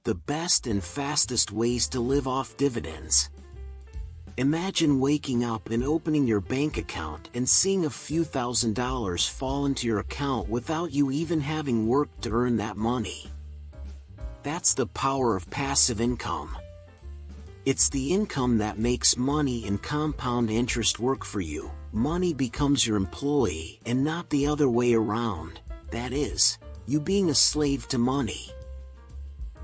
the best and fastest ways to live off dividends. Imagine waking up and opening your bank account and seeing a few $1,000s fall into your account without you even having worked to earn that money. That's the power of passive income. It's the income that makes money and compound interest work for you. Money becomes your employee and not the other way around. That is, you being a slave to money.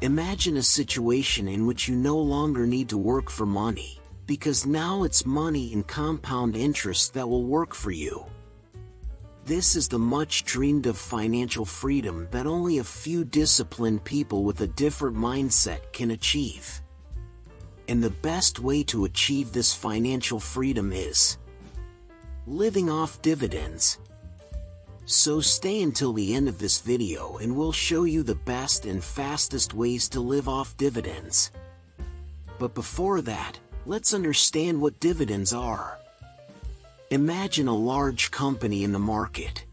Imagine a situation in which you no longer need to work for money, because now it's money and compound interest that will work for you. This is the much dreamed of financial freedom that only a few disciplined people with a different mindset can achieve. And the best way to achieve this financial freedom is living off dividends. So stay until the end of this video and we'll show you the best and fastest ways to live off dividends. But before that, let's understand what dividends are. Imagine a large company in the market.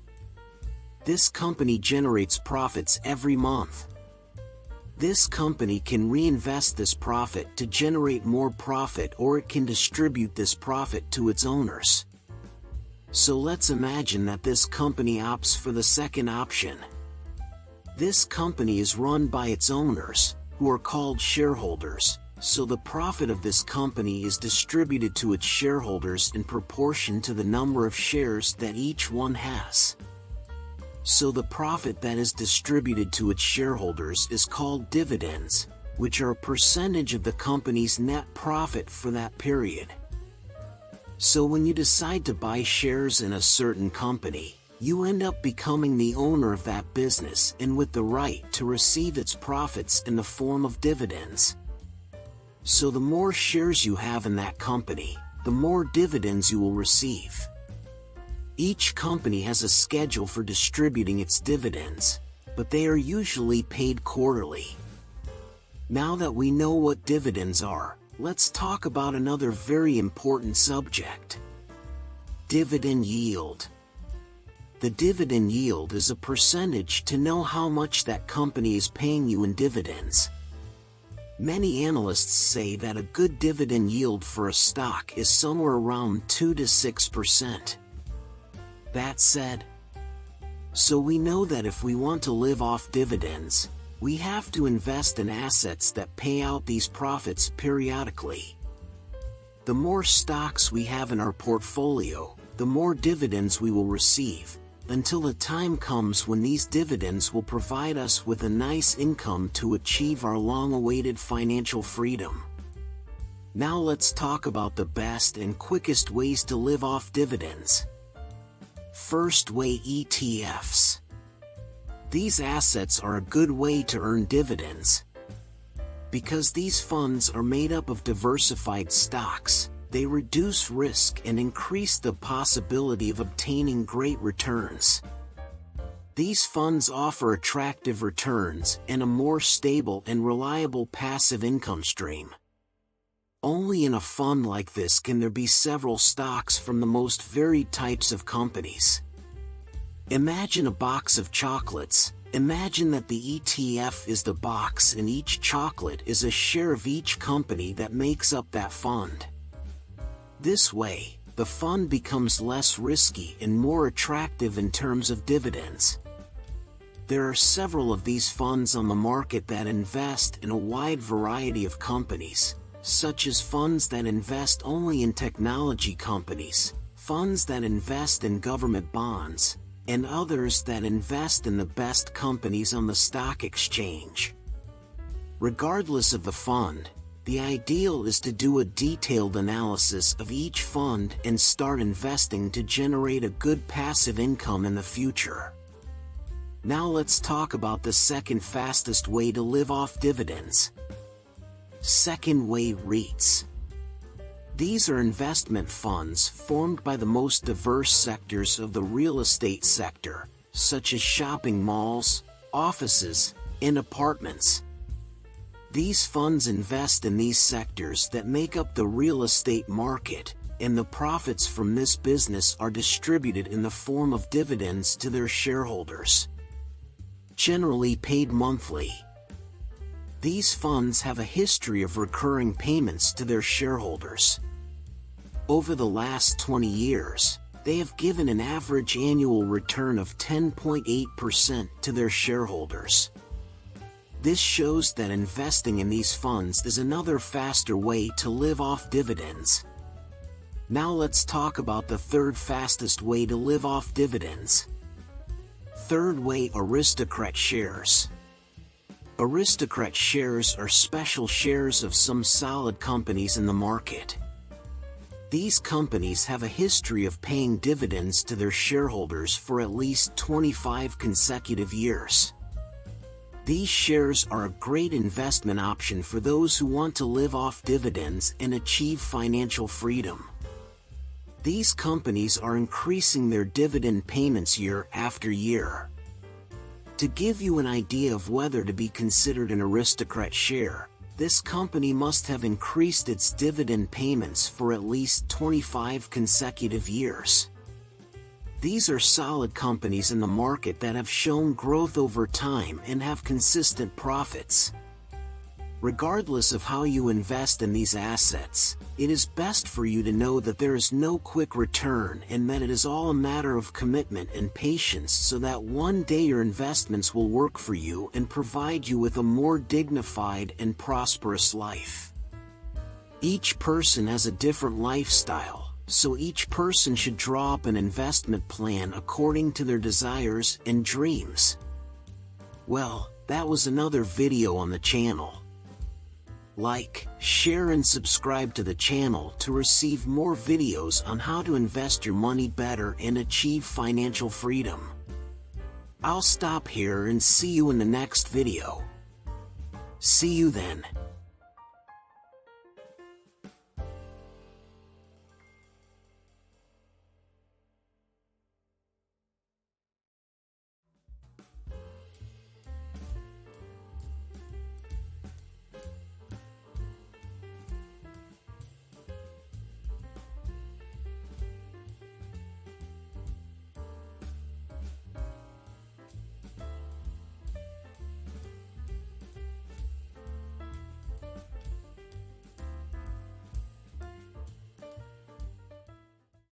This company generates profits every month. This company can reinvest this profit to generate more profit, or it can distribute this profit to its owners. So let's imagine that this company opts for the second option. This company is run by its owners, who are called shareholders, so the profit of this company is distributed to its shareholders in proportion to the number of shares that each one has. So the profit that is distributed to its shareholders is called dividends, which are a percentage of the company's net profit for that period. So when you decide to buy shares in a certain company, you end up becoming the owner of that business and with the right to receive its profits in the form of dividends. So the more shares you have in that company, the more dividends you will receive. Each company has a schedule for distributing its dividends, but they are usually paid quarterly. Now that we know what dividends are, let's talk about another very important subject: dividend yield. The dividend yield is a percentage to know how much that company is paying you in dividends. Many analysts say that a good dividend yield for a stock is somewhere around 2 to 6%. That said, so we know that if we want to live off dividends, we have to invest in assets that pay out these profits periodically. The more stocks we have in our portfolio, the more dividends we will receive, until the time comes when these dividends will provide us with a nice income to achieve our long-awaited financial freedom. Now let's talk about the best and quickest ways to live off dividends. First way: ETFs. These assets are a good way to earn dividends. Because these funds are made up of diversified stocks, they reduce risk and increase the possibility of obtaining great returns. These funds offer attractive returns and a more stable and reliable passive income stream. Only in a fund like this can there be several stocks from the most varied types of companies. Imagine a box of chocolates. Imagine that the ETF is the box and each chocolate is a share of each company that makes up that fund. This way, the fund becomes less risky and more attractive in terms of dividends. There are several of these funds on the market that invest in a wide variety of companies, such as funds that invest only in technology companies, funds that invest in government bonds, and others that invest in the best companies on the stock exchange. Regardless of the fund, the ideal is to do a detailed analysis of each fund and start investing to generate a good passive income in the future. Now let's talk about the second fastest way to live off dividends. Second way: REITs. These are investment funds formed by the most diverse sectors of the real estate sector, such as shopping malls, offices, and apartments. These funds invest in these sectors that make up the real estate market, and the profits from this business are distributed in the form of dividends to their shareholders, generally paid monthly. These funds have a history of recurring payments to their shareholders. Over the last 20 years, they have given an average annual return of 10.8% to their shareholders. This shows that investing in these funds is another faster way to live off dividends. Now let's talk about the third fastest way to live off dividends. Third way: Aristocrat shares. Aristocrat shares are special shares of some solid companies in the market. These companies have a history of paying dividends to their shareholders for at least 25 consecutive years. These shares are a great investment option for those who want to live off dividends and achieve financial freedom. These companies are increasing their dividend payments year after year. To give you an idea of whether to be considered an Aristocrat share, this company must have increased its dividend payments for at least 25 consecutive years. These are solid companies in the market that have shown growth over time and have consistent profits. Regardless of how you invest in these assets, it is best for you to know that there is no quick return and that it is all a matter of commitment and patience, so that one day your investments will work for you and provide you with a more dignified and prosperous life. Each person has a different lifestyle, so each person should draw up an investment plan according to their desires and dreams. Well, that was another video on the channel. Like, share and subscribe to the channel to receive more videos on how to invest your money better and achieve financial freedom. I'll stop here and see you in the next video. See you then.